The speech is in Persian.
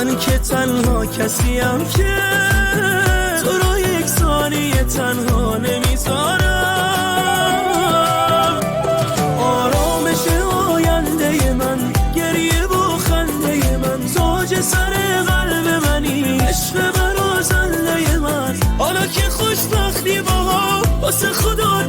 من که تنها کسیم که تو رو یک ثانیه تنها نمیذارم. آرامش آینده من، گریه و خنده من، تاج سر قلب منی، عشق من و زنده من. حالا که خوشبختی با واسه خدا